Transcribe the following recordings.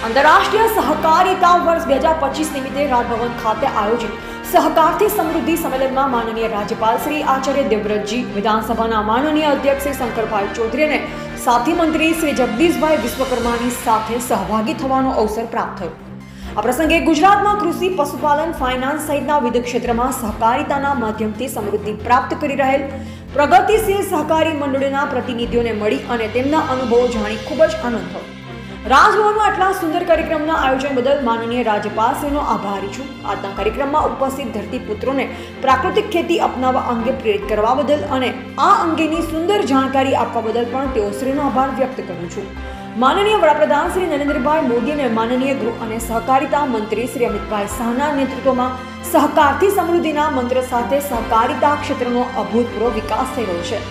આંતરરાષ્ટ્રીય સહકારિતા વર્ષ 2025 નિમિત્તે રાજભવન ખાતે આયોજિત સહકારથી સમૃદ્ધિ સંમેલનમાં માનનીય રાજ્યપાલ શ્રી આચાર્ય દેવવ્રતજી, વિધાનસભાના માનનીય અધ્યક્ષ શ્રી શંકરભાઈ ચૌધરી અને સાથી મંત્રી શ્રી જગદીશભાઈ વિશ્વકર્માની સાથે સહભાગી થવાનો અવસર પ્રાપ્ત થયો. આ પ્રસંગે ગુજરાતમાં કૃષિ, પશુપાલન, ફાઇનાન્સ સહિતના વિવિધ ક્ષેત્રમાં સહકારિતાના માધ્યમથી સમૃદ્ધિ પ્રાપ્ત કરી રહેલ પ્રગતિશીલ સહકારી મંડળીના પ્રતિનિધિઓને મળી અને તેમના અનુભવો જાણી ખૂબ જ આનંદ થયો. રાજભવનમાં આટલા સુંદર કાર્યક્રમના આયોજન બદલ માનનીય રાજ્યપાલશ્રીનો આભારી છું. આજના કાર્યક્રમમાં ઉપસ્થિત ધરતીપુત્રોને પ્રાકૃતિક ખેતી અપનાવવા અંગે પ્રેરિત કરવા બદલ અને આ અંગેની સુંદર જાણકારી આપવા બદલ પણ તેઓશ્રીનો આભાર વ્યક્ત કરું છું. માનનીય વડાપ્રધાન શ્રી નરેન્દ્રભાઈ મોદી અને માનનીય ગૃહ અને સહકારિતા મંત્રી શ્રી અમિતભાઈ શાહના નેતૃત્વમાં સહકારથી સમૃદ્ધિના મંત્ર સાથે સહકારિતા ક્ષેત્રનો અભૂતપૂર્વ વિકાસ થઈ રહ્યો છે.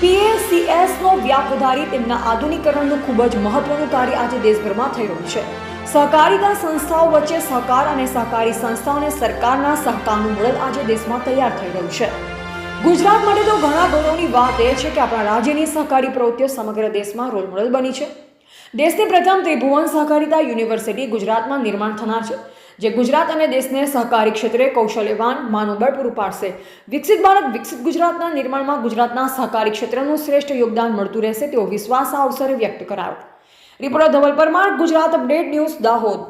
PACSનો વ્યાપ વધારી તેમના આધુનિકીકરણનું ખૂબ જ મહત્વનું કાર્ય આજે દેશભરમાં થઈ રહ્યું છે. સહકારિતા સંસ્થાઓ વચ્ચે સહકાર અને સહકારી સંસ્થાઓ અને સરકારના સહકારનું મોડલ આજે દેશમાં તૈયાર થઈ રહ્યું છે. ગુજરાત માટે તો ઘણા ગૌરવની વાત એ છે કે આપણા રાજ્યની સહકારી પ્રવૃત્તિઓ સમગ્ર દેશમાં રોલ મોડલ બની છે. દેશની પ્રથમ ત્રિભુવન સહકારિતા યુનિવર્સિટી ગુજરાતમાં નિર્માણ થનાર છે, જે ગુજરાત અને દેશને સહકારી ક્ષેત્રે કૌશલ્યવાન માનવબળ પૂરું પાડશે. વિકસિત ભારત વિકસિત ગુજરાતના નિર્માણમાં ગુજરાતના સહકારી ક્ષેત્રનું શ્રેષ્ઠ યોગદાન મળતું રહેશે તેવો વિશ્વાસ આ અવસરે વ્યક્ત કરાયો. Reporter Dhaval Parmar, Gujarat update news, Dahod.